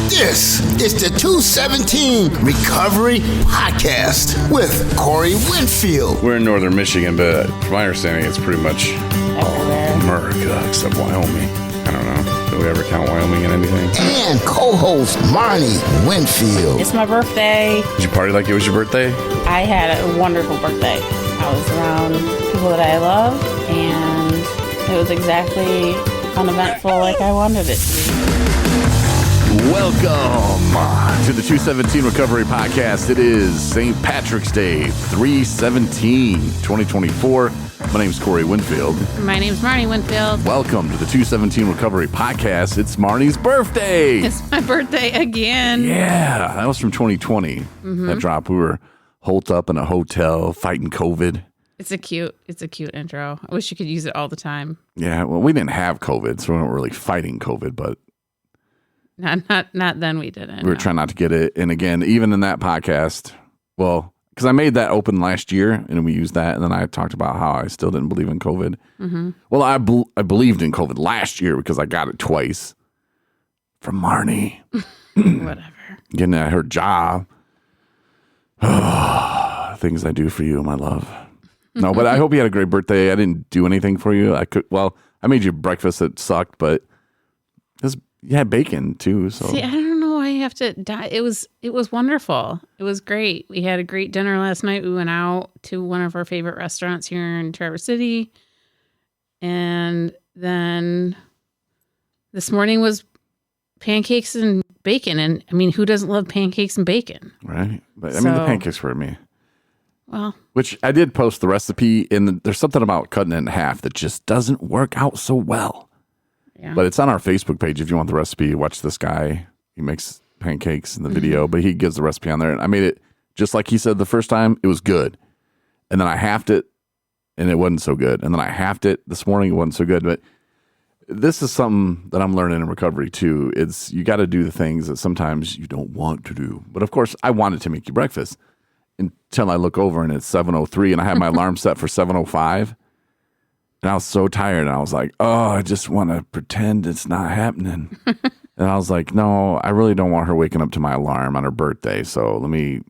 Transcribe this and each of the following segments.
This is the 217 Recovery Podcast with Corey Winfield. We're in northern Michigan, but from my understanding, it's pretty much America except Wyoming. I don't know. Do we ever count Wyoming in anything? And co-host Marney Winfield. It's my birthday. Did you party like it was your birthday? I had a wonderful birthday. I was around people that I love, and it was exactly uneventful like I wanted it to be. Welcome to the 217 Recovery Podcast. It is St. Patrick's Day, 3/17/2024. My name's Corey Winfield. My name's Marney Winfield. Welcome to the 217 Recovery Podcast. It's Marnie's birthday. It's my birthday again. Yeah, that was from 2020. That drop. We were holed up in a hotel fighting COVID. It's a cute intro. I wish you could use it all the time. Yeah, well, we didn't have COVID, so we weren't really fighting COVID, but Not then we didn't. we were trying not to get it. And again, even in that podcast, well, because I made that open last year and we used that. And then I talked about how I still didn't believe in COVID. Mm-hmm. Well, I believed in COVID last year because I got it twice from Marney. Whatever. Getting at her job. Things I do for you, my love. No, but I hope you had a great birthday. I didn't do anything for you. I made you breakfast that sucked, but you had bacon too. So See, I don't know why you have to die. It was wonderful. It was great. We had a great dinner last night. We went out to one of our favorite restaurants here in Traverse City. And then this morning was pancakes and bacon. And I mean, who doesn't love pancakes and bacon? right? But I mean, the pancakes were me. Well, Which I did post the recipe, and there's something about cutting it in half that just doesn't work out so well. yeah. But it's on our Facebook page if you want the recipe. Watch this guy. He makes pancakes in the video, but he gives the recipe on there. And I made it just like he said the first time. It was good. And then I halved it, and it wasn't so good. And then I halved it this morning. It wasn't so good. But this is something that I'm learning in recovery, too. It's you got to do the things that sometimes you don't want to do. But, of course, I wanted to make you breakfast until I look over, and it's 7:03, and I had my alarm set for 7:05. And I was so tired, and I was like, oh, I just want to pretend it's not happening. And I was like, no, I really don't want her waking up to my alarm on her birthday. So let me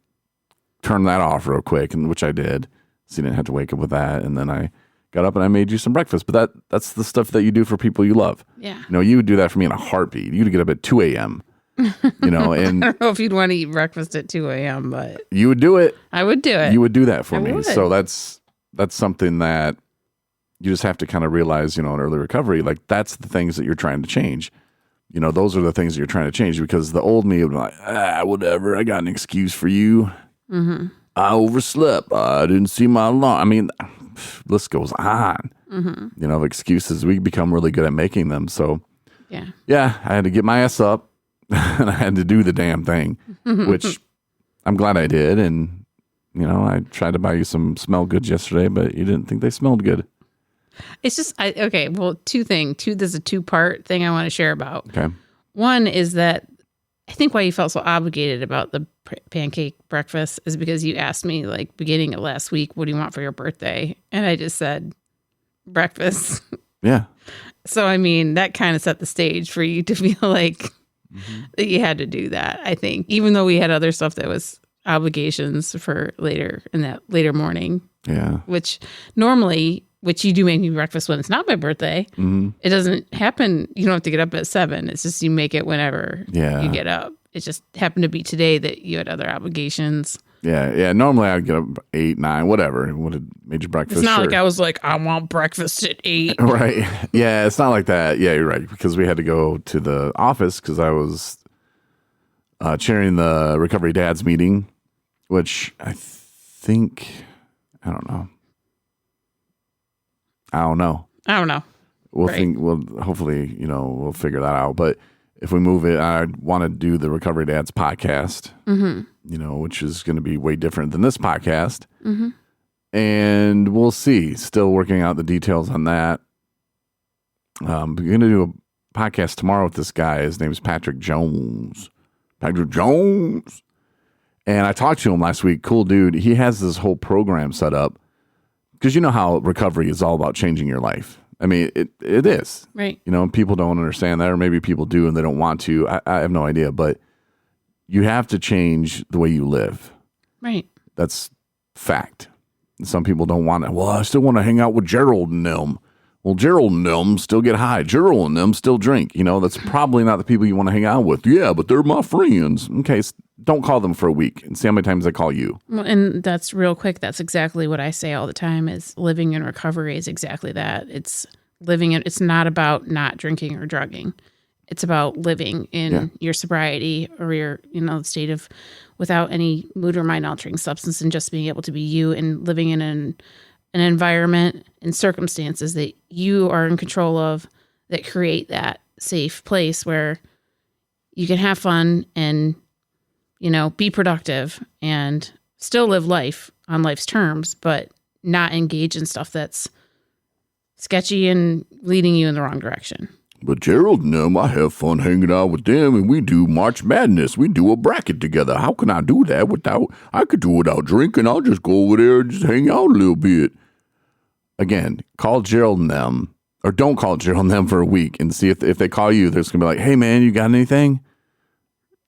turn that off real quick, and which I did. So you didn't have to wake up with that. And then I got up and I made you some breakfast. But that's the stuff that you do for people you love. Yeah. You know, you would do that for me in a heartbeat. You'd get up at 2 a.m., you know, and I don't know if you'd want to eat breakfast at 2 a.m., but you would do it. I would do it. You would do that for I me. would. So that's something that you just have to kind of realize, you know, in early recovery, like that's the things that you're trying to change. You know, those are the things that you're trying to change, because the old me would be like, whatever, I got an excuse for you. Mm-hmm. I overslept. I didn't see my alarm. I mean, list goes on. Mm-hmm. You know, of excuses. We become really good at making them. So, yeah, I had to get my ass up and I had to do the damn thing, which I'm glad I did. And, you know, I tried to buy you some smell goods yesterday, but you didn't think they smelled good. It's just, okay, well, two things. There's a two-part thing I want to share about. Okay. One is that I think why you felt so obligated about the pancake breakfast is because you asked me, like, beginning of last week, what do you want for your birthday? And I just said, breakfast. Yeah. So, I mean, that kind of set the stage for you to feel like that you had to do that, I think. Even though we had other stuff that was obligations for later, in that later morning. Yeah. Which normally... Which you do make me breakfast when it's not my birthday. Mm-hmm. It doesn't happen. You don't have to get up at 7. It's just you make it whenever you get up. It just happened to be today that you had other obligations. Yeah. Normally I'd get up 8, 9, whatever. Would have made you breakfast. It's not like I was like, I want breakfast at 8. Right. Yeah, it's not like that. Yeah, you're right. Because we had to go to the office because I was chairing the Recovery Dads meeting, which I don't know. We'll think. Well, hopefully, you know, we'll figure that out. But if we move it, I want to do the Recovery Dads podcast. You know, which is going to be way different than this podcast. And we'll see. Still working out the details on that. We're going to do a podcast tomorrow with this guy. His name is Patrick Jones. And I talked to him last week. Cool dude. He has this whole program set up. Because you know how recovery is all about changing your life. I mean, it is. Right. You know, people don't understand that, or maybe people do and they don't want to. I have no idea. But you have to change the way you live. Right. That's fact. Some people don't want it. Well, I still want to hang out with Gerald and them. Well, Gerald and them still get high. Gerald and them still drink. That's probably not the people you want to hang out with. Yeah, but they're my friends. Okay, don't call them for a week and see how many times they call you. Well, and that's real quick. That's exactly what I say all the time is living in recovery is exactly that. It's it's not about not drinking or drugging. It's about living in your sobriety or your, state of without any mood or mind altering substance and just being able to be you and living in an environment and circumstances that you are in control of that create that safe place where you can have fun and, be productive and still live life on life's terms, but not engage in stuff that's sketchy and leading you in the wrong direction. But Gerald and them, I have fun hanging out with them, and we do March Madness. We do a bracket together. How can I do that I could do it without drinking. I'll just go over there and just hang out a little bit. Again, call Gerald and them, or don't call Gerald and them for a week and see if they call you, they're just going to be like, hey, man, you got anything?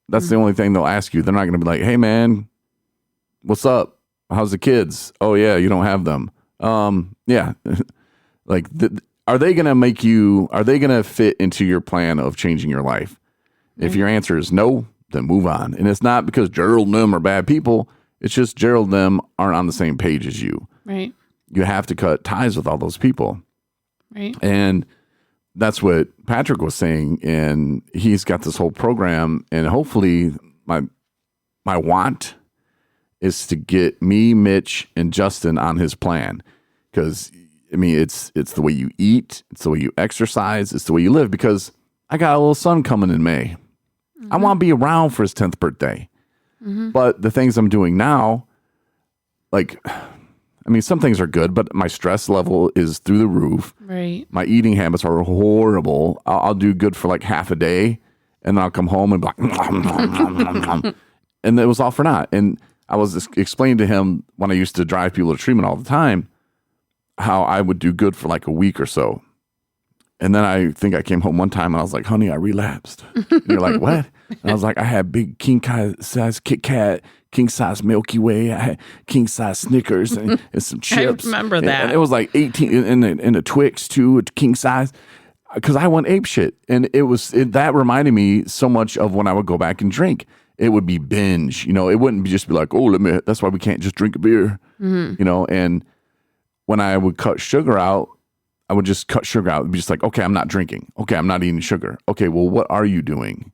That's the only thing they'll ask you. They're not going to be like, hey, man, what's up? How's the kids? Oh, yeah, you don't have them. Yeah. Are they going to fit into your plan of changing your life? If your answer is no, then move on. And it's not because Gerald and them are bad people. It's just Gerald and them aren't on the same page as you. Right. You have to cut ties with all those people. Right. And that's what Patrick was saying. And he's got this whole program. And hopefully my want is to get me, Mitch, and Justin on his plan. Because it's the way you eat, it's the way you exercise, it's the way you live. Because I got a little son coming in May. I want to be around for his 10th birthday. But the things I'm doing now, some things are good, but my stress level is through the roof. Right. My eating habits are horrible. I'll do good for like half a day, and then I'll come home and be like, and it was all for naught. And I was explaining to him when I used to drive people to treatment all the time, how I would do good for like a week or so. And then I think I came home one time and I was like, honey, I relapsed. And you're like, what? And I was like, I had big king size Kit Kat, king size Milky Way, I had king size Snickers and some chips. I remember that. And it was like 18 in a Twix too, a king size. Because I went ape shit. And that reminded me so much of when I would go back and drink. It would be binge. It wouldn't just be like, that's why we can't just drink a beer. And when I would cut sugar out, I would just cut sugar out. It'd be just like, okay, I'm not drinking. Okay, I'm not eating sugar. Okay, well, what are you doing?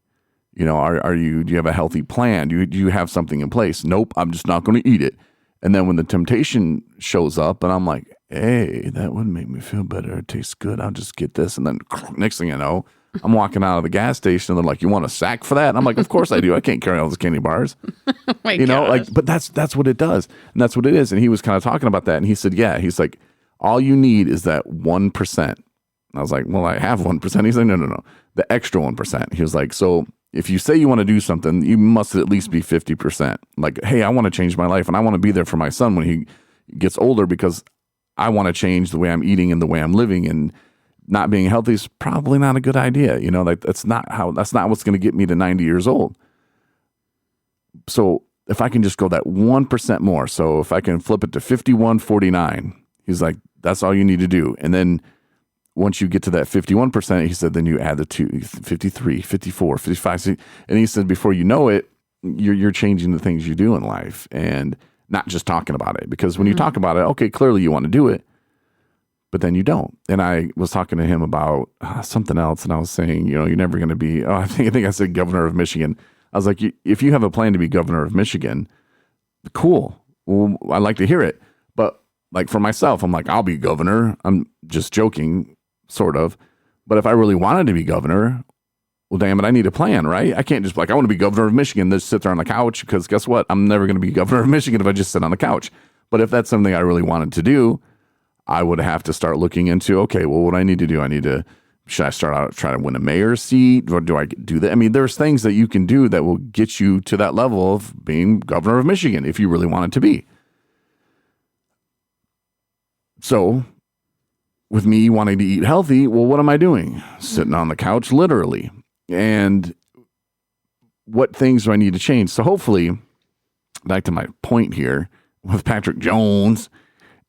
Do you have a healthy plan? Do you have something in place? Nope, I'm just not going to eat it. And then when the temptation shows up and I'm like, hey, that would make me feel better. It tastes good. I'll just get this. And then next thing you know, I'm walking out of the gas station and they're like, you want a sack for that? And I'm like, of course I do. I can't carry all those candy bars. Oh my gosh. But that's what it does. And that's what it is. And he was kind of talking about that. And he said, yeah, he's like, all you need is that 1%. And I was like, well, I have 1%. He's like, no. The extra 1%. He was like, so if you say you want to do something, you must at least be 50%. Like, hey, I want to change my life and I want to be there for my son when he gets older because I want to change the way I'm eating and the way I'm living, and not being healthy is probably not a good idea. That's not what's going to get me to 90 years old. So if I can just go that 1% more, so if I can flip it to 51-49, he's like, that's all you need to do. And then once you get to that 51%, he said, then you add the 53, 54, 55. And he said, before you know it, you're changing the things you do in life and not just talking about it. Because when you talk about it, okay, clearly you want to do it, but then you don't. And I was talking to him about something else. And I was saying, you're never going to be, I think I said governor of Michigan. I was like, if you have a plan to be governor of Michigan, cool. Well, I'd like to hear it. But like for myself, I'm like, I'll be governor. I'm just joking, sort of. But if I really wanted to be governor, well, damn it, I need a plan, right? I can't just be like, I want to be governor of Michigan, just sit there on the couch, because guess what? I'm never going to be governor of Michigan if I just sit on the couch. But if that's something I really wanted to do, I would have to start looking into, okay, well, what do I need to do? Should I start out trying to win a mayor's seat? Or do I do that? I mean, there's things that you can do that will get you to that level of being governor of Michigan if you really want it to be. So with me wanting to eat healthy, well, what am I doing? Sitting on the couch, literally. And what things do I need to change? So hopefully, back to my point here with Patrick Jones,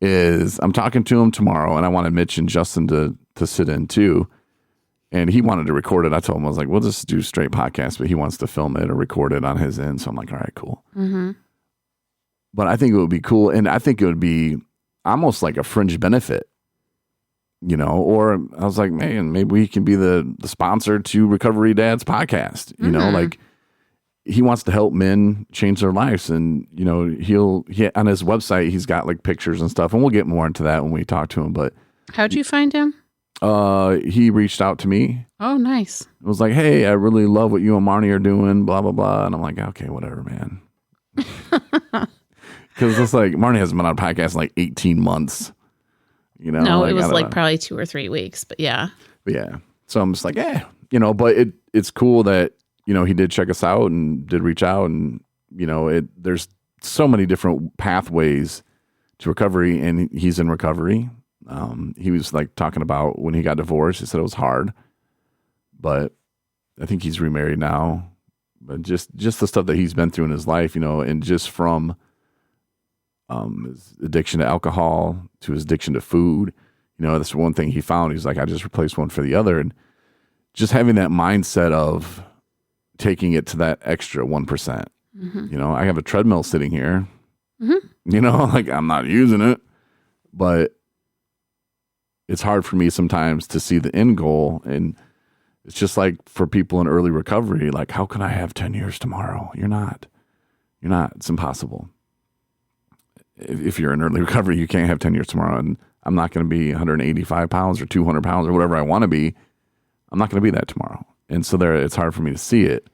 is I'm talking to him tomorrow, and I wanted Mitch and Justin to sit in too. And he wanted to record it. I told him, I was like, we'll just do straight podcast, but he wants to film it or record it on his end. So I'm like, all right, cool. Mm-hmm. But I think it would be cool. And I think it would be almost like a fringe benefit, you know, or I was like, man, maybe we can be the sponsor to Recovery Dad's podcast, you know, like he wants to help men change their lives. And, you know, he on his website, he's got like pictures and stuff, and we'll get more into that when we talk to him. But how'd you find him? He reached out to me. Oh, nice. It was like, hey, I really love what you and Marney are doing, blah, blah, blah. And I'm like, okay, whatever, man. Because it's like, Marney hasn't been on a podcast in like 18 months. You know? No, it was like probably 2 or 3 weeks, but yeah. Yeah. So I'm just like, you know, but it's cool that, you know, he did check us out and did reach out. And, you know, there's so many different pathways to recovery, and he's in recovery. He was like talking about when he got divorced, he said it was hard, but I think he's remarried now. But just the stuff that he's been through in his life, you know, and just from his addiction to alcohol to his addiction to food, you know, that's one thing he found. He's like, I just replaced one for the other. And just having that mindset of taking it to that extra 1%. Mm-hmm. You know, I have a treadmill sitting here, you know, like I'm not using it, but it's hard for me sometimes to see the end goal. And it's just like for people in early recovery, like, how can I have 10 years tomorrow? You're not. It's impossible. If you're in early recovery, you can't have 10 years tomorrow. And I'm not going to be 185 pounds or 200 pounds or whatever I want to be. I'm not going to be that tomorrow. And so it's hard for me to see it.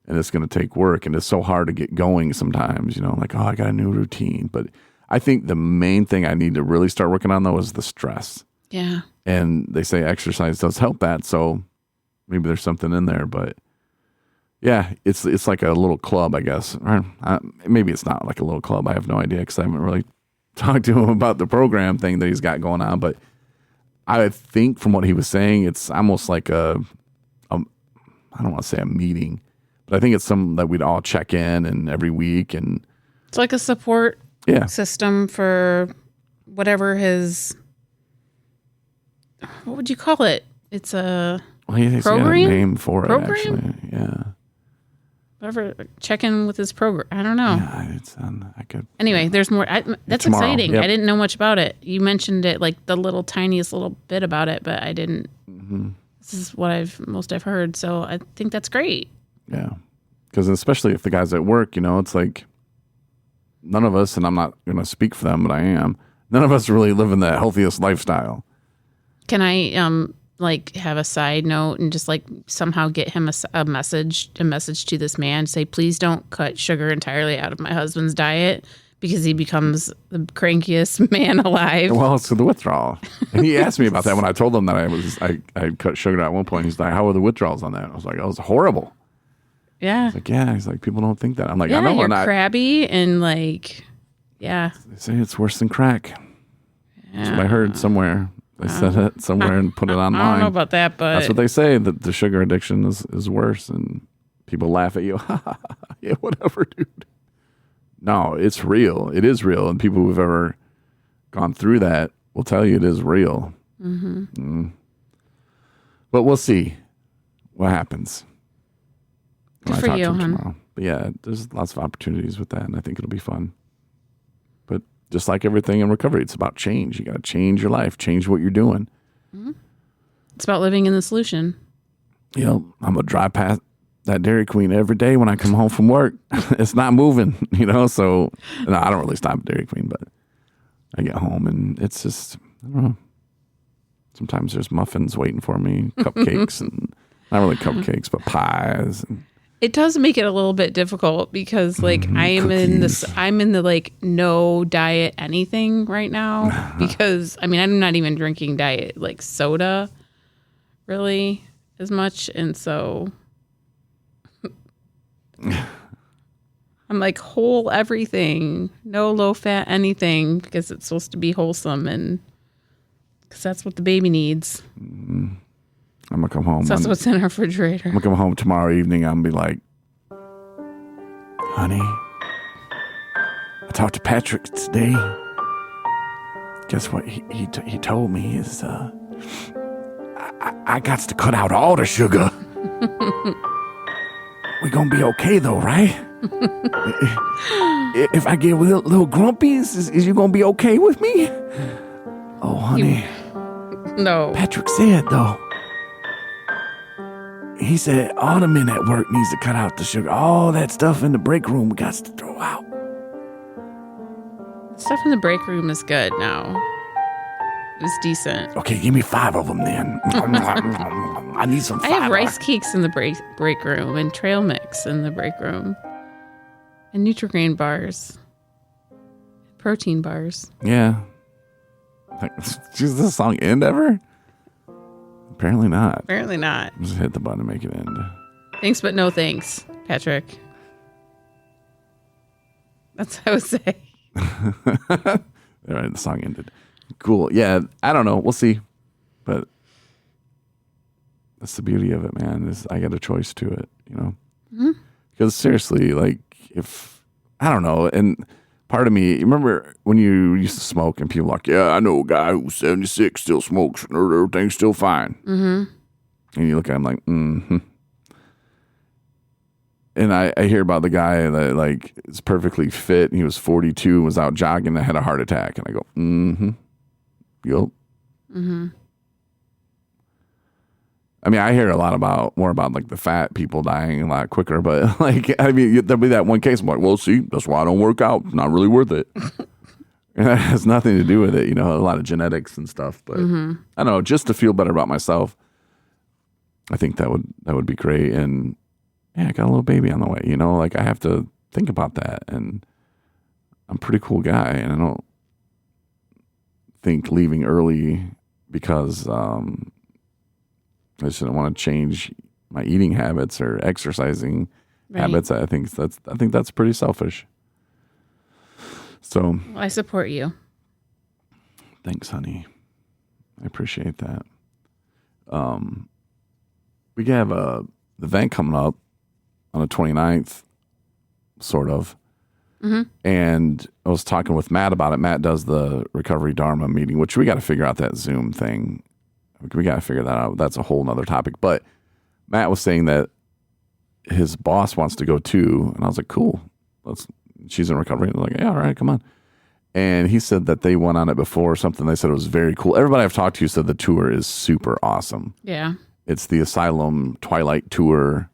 And it's going to take work. And it's so hard to get going sometimes, you know, like, oh, I got a new routine. But I think the main thing I need to really start working on, though, is the stress. Yeah. And they say exercise does help that. So maybe there's something in there. But yeah, it's like a little club, I guess. Or, maybe it's not like a little club. I have no idea because I haven't really talked to him about the program thing that he's got going on. But I think from what he was saying, it's almost like I don't want to say a meeting, but I think it's something that we'd all check in and every week. And it's like a support system for whatever his... What would you call it? It's a he's program? got a name for it, program? Actually. Yeah. Whatever. Check in with his program. I don't know. Yeah, anyway, there's more. That's tomorrow. exciting. Yep. I didn't know much about it. You mentioned it, like the tiniest little bit about it, but I didn't. Mm-hmm. This is what I've heard. So I think that's great. Yeah. Because especially if the guys at work, you know, it's like none of us, and I'm not going to speak for them, but I am, none of us really live in the healthiest lifestyle. Can I like have a side note and just like somehow get him a message to this man, say, please don't cut sugar entirely out of my husband's diet because he becomes the crankiest man alive. Well, it's the withdrawal. And he asked me about that when I told him that I cut sugar at one point. He's like, how are the withdrawals on that? I was like, oh, it's horrible. Yeah. He's like, yeah. He's like, people don't think that. I'm like, yeah, I know. You're crabby and like, yeah. They say it's worse than crack. That's what I heard somewhere. They said it somewhere and put it online. I don't know about that, but that's what they say, that the sugar addiction is worse, and people laugh at you. Yeah, whatever, dude. No, it's real. It is real, and people who've ever gone through that will tell you it is real. Mm-hmm. Mm. But we'll see what happens. Good for you, hon. Tomorrow. But yeah, there's lots of opportunities with that, and I think it'll be fun. But just like everything in recovery, it's about change. You got to change your life, change what you're doing. Mm-hmm. It's about living in the solution. You know, I'm going to drive past that Dairy Queen every day when I come home from work. It's not moving, you know, so no, I don't really stop at Dairy Queen, but I get home and it's just, I don't know. Sometimes there's muffins waiting for me, cupcakes, and not really cupcakes, but pies. And it does make it a little bit difficult because like I'm in the like no diet anything right now because I mean I'm not even drinking diet like soda really as much, and so I'm like whole everything, no low fat anything because it's supposed to be wholesome and because that's what the baby needs. I'm gonna come home. So that's what's in our refrigerator. I'm gonna come home tomorrow evening. I'm gonna be like, Honey, I talked to Patrick today. Guess what he told me is I got to cut out all the sugar. We're gonna be okay though, right? If I get a little grumpy, is you gonna be okay with me? Oh, honey. No. Patrick said though. He said all the men at work needs to cut out the sugar. All that stuff in the break room we got to throw out. Stuff in the break room is good now. It's decent. Okay, give me 5 of them then. I need some I fiber. have rice cakes in the break room and trail mix in the break room. And Nutri-Grain bars. Protein bars. Yeah. Does this song end ever? Apparently not. Apparently not. Just hit the button to make it end. Thanks, but no thanks, Patrick. That's what I would say. All right, the song ended. Cool. Yeah, I don't know. We'll see. But that's the beauty of it, man, is I got a choice to it, you know? Because seriously, like, if, I don't know, and part of me, you remember when you used to smoke and people were like, yeah, I know a guy who's 76 still smokes and everything's still fine. Mm-hmm. And you look at him like, mm-hmm. And I hear about the guy that, like, is perfectly fit and he was 42 and was out jogging and had a heart attack. And I go, mm-hmm. Yup. Mm-hmm. I mean, I hear more about like the fat people dying a lot quicker, but like, I mean, there'll be that one case. I'm like, well, see, that's why I don't work out. It's not really worth it. And that has nothing to do with it. You know, a lot of genetics and stuff, but I don't know, just to feel better about myself. I think that would be great. And yeah, I got a little baby on the way, you know, like I have to think about that. And I'm a pretty cool guy. And I don't think leaving early because, I just didn't want to change my eating habits or exercising habits. I think that's pretty selfish. So Well, I support you. Thanks, honey. I appreciate that. We have the event coming up on the 29th, sort of. Mm-hmm. And I was talking with Matt about it. Matt does the Recovery Dharma meeting, which we got to figure out that Zoom thing. We got to figure that out. That's a whole nother topic. But Matt was saying that his boss wants to go too. And I was like, cool. She's in recovery. And I'm like, yeah, all right, come on. And he said that they went on it before or something. They said it was very cool. Everybody I've talked to said the tour is super awesome. Yeah. It's the Asylum Twilight Tour.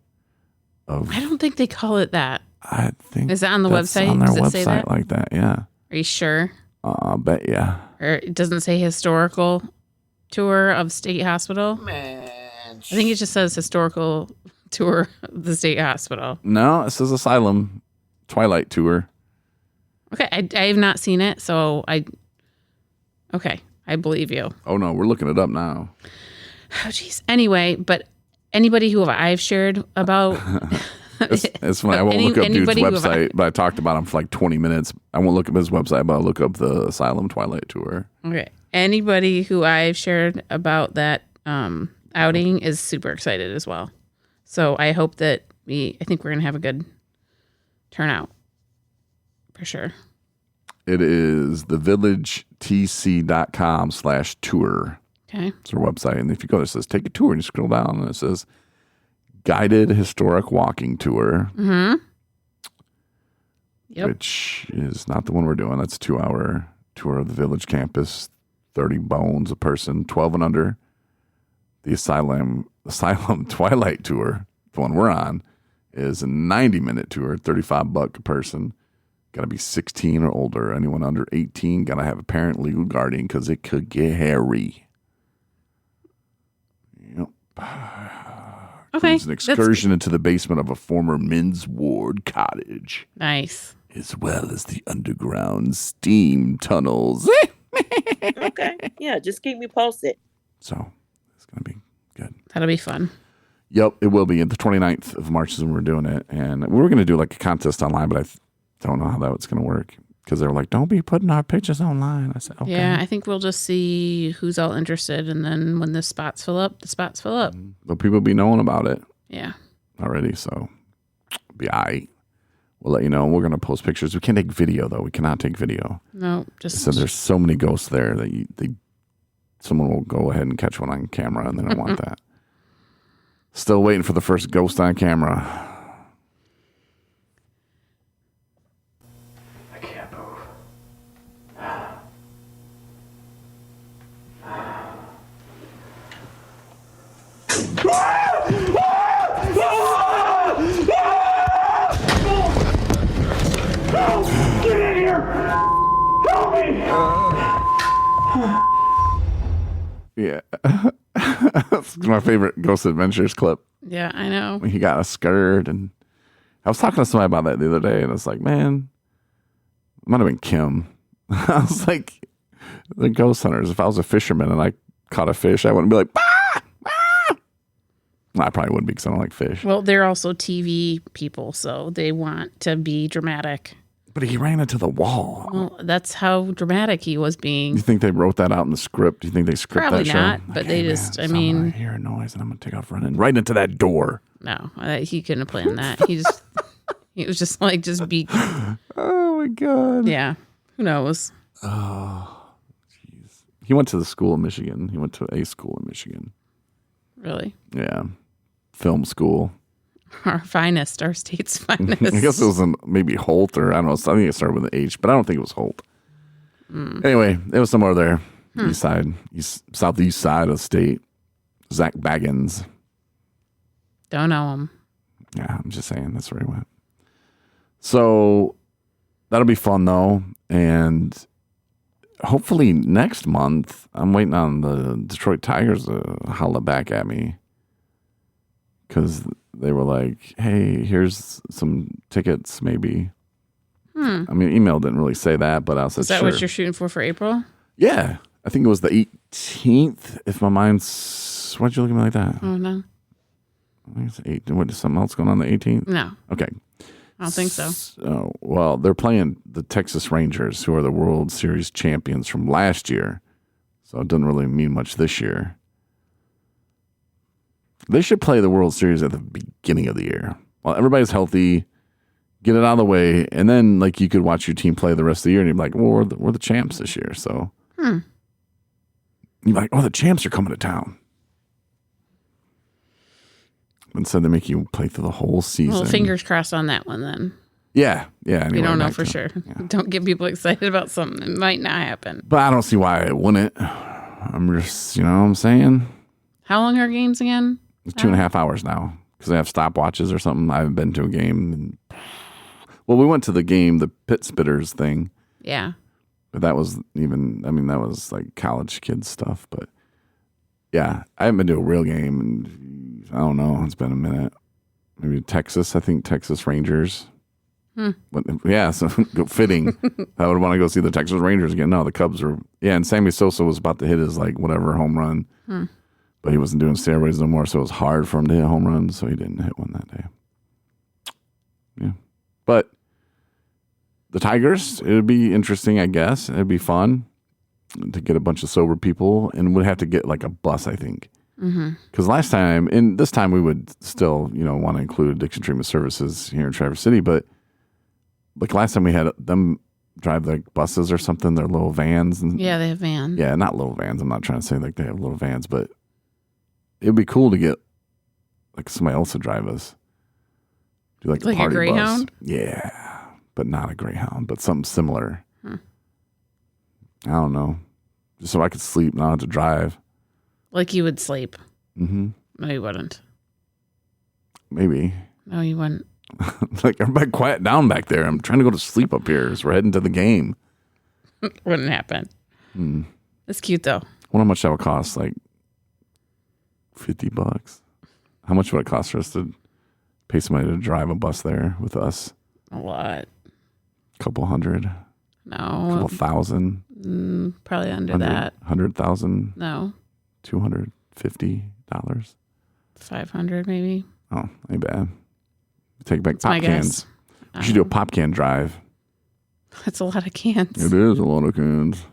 I don't think they call it that. I think. Is that on the that's website? On their Does it website say that? like that, yeah. Are you sure? I bet, yeah. Or it doesn't say historical tour of State Hospital? Man. I think it just says historical tour of the State Hospital. No, it says Asylum Twilight Tour. Okay, I have not seen it, so I believe you. Oh, no, we're looking it up now. Oh, jeez. Anyway, but anybody who I've shared about... It's funny. I won't look up dude's website, but I talked about him for like 20 minutes. I won't look up his website, but I'll look up the Asylum Twilight Tour. Okay. Anybody who I've shared about that outing is super excited as well. So I hope that I think we're going to have a good turnout. For sure. It is thevillagetc.com/tour. Okay. It's our website. And if you go there, it says take a tour, and you scroll down and it says guided historic walking tour. Mm-hmm. Yep. Which is not the one we're doing. That's a 2-hour tour of the village campus, 30 bones a person, 12 and under. The Asylum Twilight Tour, the one we're on, is a 90-minute tour, $35 a person. Got to be 16 or older. Anyone under 18 got to have a parent, legal guardian, because it could get hairy. Yep. Okay. It's an excursion into the basement of a former men's ward cottage. Nice. As well as the underground steam tunnels. Okay. Yeah, just keep me posted. So it's going to be good. That'll be fun. Yep, it will be. The 29th of March is when we're doing it. And we were going to do like a contest online, but I don't know how that's going to work. Because they were like, don't be putting our pictures online. I said, okay. Yeah, I think we'll just see who's all interested. And then when the spots fill up, the spots fill up. But people be knowing about it. Yeah. Already, so be all right. we'll let you know. We're going to post pictures. We can't take video, though. We cannot take video. No, just So there's so many ghosts there that someone will go ahead and catch one on camera, and they don't want that. Still waiting for the first ghost on camera. I can't move. Get in here! Help me! Yeah. That's my favorite Ghost Adventures clip. yeah, I know. When he got a skirt, and I was talking to somebody about that the other day, and it's like, man, it might have been Kim. I was like, the ghost hunters, if I was a fisherman and I caught a fish, I wouldn't be like, bah! Ah! No, I probably wouldn't be because I don't like fish. Well, they're also TV people, so they want to be dramatic. But he ran into the wall. Well, that's how dramatic he was being. You think they wrote that out in the script? Do you think they script Probably that show? not, but they just, I mean- I hear a noise and I'm going to take off running right into that door. No, he couldn't have planned that. He was just like, just be, Oh, my God. yeah. Who knows? He went to the school in Michigan. He went to a school in Michigan. Really? Yeah. Film school. Our finest, our state's finest. I guess it was in maybe Holt, or I don't know. I think it started with an H, but I don't think it was Holt. Anyway, it was somewhere there. Southeast side of the state. Zach Baggins. Don't know him. Yeah, I'm just saying that's where he went. So that'll be fun though. And hopefully next month, I'm waiting on the Detroit Tigers to holler back at me. Because they were like, hey, here's some tickets, maybe. I mean, email didn't really say that, but I said, Is that sure. what you're shooting for April? Yeah. I think it was the 18th, if my mind's... Why'd you look at me like that? Oh, no. I think it's 8. What, is something else going on the 18th? No, Okay. I don't think so. Oh, well, they're playing the Texas Rangers, who are the World Series champions from last year. So it doesn't really mean much this year. They should play the World Series at the beginning of the year. While everybody's healthy, get it out of the way, and then like you could watch your team play the rest of the year, and you're like, well, we're the champs this year. So you're like, oh, the champs are coming to town. Instead, they make you play through the whole season. Well, fingers crossed on that one then. Yeah. Anyway, We don't know back for to- sure. yeah. Don't get people excited about something that might not happen. But I don't see why it wouldn't. I'm just, you know what I'm saying? How long are games again? It's 2.5 hours now because they have stopwatches or something. I haven't been to a game. Well, we went to the game, the Pit Spitters thing, Yeah. but that was that was like college kids stuff. But yeah, I haven't been to a real game, and I don't know. It's been a minute. Maybe Texas. I think Texas Rangers. But, yeah, so fitting. I would want to go see the Texas Rangers again. No, the Cubs were. Yeah, and Sammy Sosa was about to hit his like whatever home run. But he wasn't doing steroids no more, so it was hard for him to hit home runs, so he didn't hit one that day. Yeah. But the Tigers, it would be interesting, I guess. It would be fun to get a bunch of sober people, and we'd have to get like a bus, I think. Because last time, and this time we would still, want to include addiction treatment services here in Traverse City, but like last time we had them drive like buses or something, their little vans. And, Yeah, they have vans. yeah, not little vans. I'm not trying to say like they have little vans, but it'd be cool to get like somebody else to drive us. Do like Like a party Greyhound? bus. Yeah, but not a Greyhound, but something similar. I don't know. Just so I could sleep, not have to drive. Like you would sleep. Mm-hmm. No, you wouldn't. Maybe. No, you wouldn't. Like, everybody quiet down back there. I'm trying to go to sleep up here as we're heading to the game. Wouldn't happen. It's cute though. I wonder how much that would cost. Like $50. How much would it cost for us to pay somebody to drive a bus there with us? A lot. Couple hundred, couple No, thousand, probably under that. 100,000, No, $250. 500 maybe. Oh, ain't bad. Take back That's my pop cans. guess. We should do a pop can drive. That's a lot of cans. It is a lot of cans.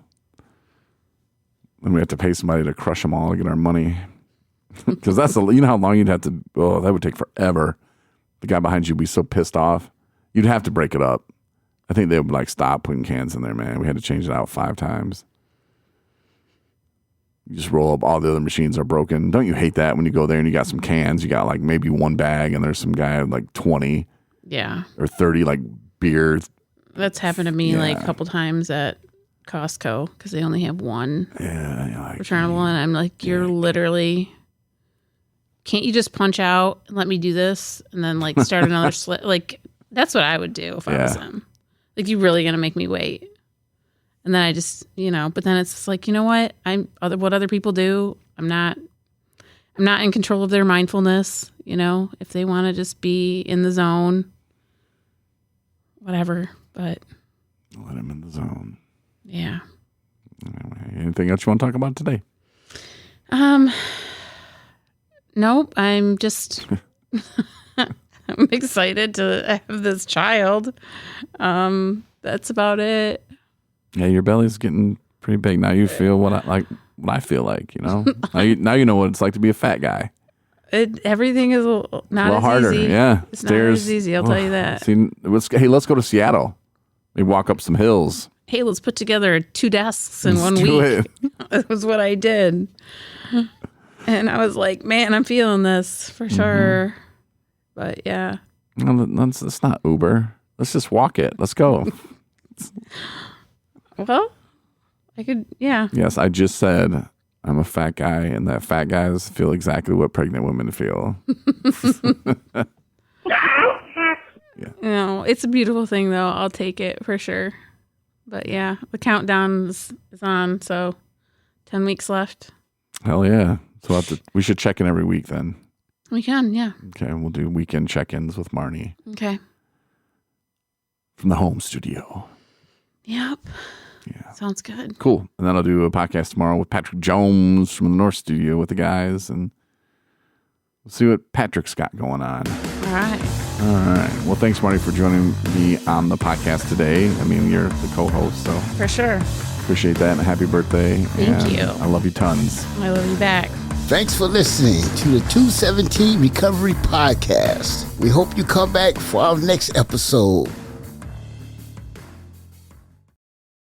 Then we have to pay somebody to crush them all to get our money. Because you know how long you'd have to, that would take forever. The guy behind you would be so pissed off. You'd have to break it up. I think they would like stop putting cans in there, man. We had to change it out 5 times. You just roll up, all the other machines are broken. Don't you hate that when you go there and you got some cans, you got like maybe 1 bag and there's some guy with like 20 or 30 like beer. That's happened to me like a couple times at Costco because they only have 1 returnable. And I'm like, you're literally, can't you just punch out and let me do this and then like start another slit? Like, that's what I would do if I was them. Like, you really going to make me wait? And then I just, but then it's like, you know what? What other people do, I'm not in control of their mindfulness. If they want to just be in the zone, whatever. But let them in the zone. Yeah. Anyway, anything else you want to talk about today? Nope. I'm just, I'm excited to have this child. That's about it. Yeah, your belly's getting pretty big now. You feel what I feel like. Now you know what it's like to be a fat guy. Everything is not a little as harder. easy. Yeah, it's not as easy. I'll tell you that. See, let's go to Seattle. Maybe walk up some hills. Hey, let's put together 2 desks in 1 week. That was what I did, and I was like, man, I'm feeling this for sure. But yeah, it's not Uber. Let's just walk it. Let's go. Well, I could, yeah. Yes, I just said I'm a fat guy, and that fat guys feel exactly what pregnant women feel. It's a beautiful thing, though. I'll take it for sure. But yeah, the countdown is on, so 10 weeks left. Hell yeah. So we should check in every week then. We can, yeah. Okay, we'll do weekend check-ins with Marney. Okay. From the home studio. Yep. Yeah. Sounds good. Cool. And then I'll do a podcast tomorrow with Patrick Jones from the North Studio with the guys, and we'll see what Patrick's got going on. All right. Well, thanks, Marty, for joining me on the podcast today. I mean, you're the co-host, so. For sure. Appreciate that, and happy birthday. Thank you. I love you tons. I love you back. Thanks for listening to the 217 Recovery Podcast. We hope you come back for our next episode.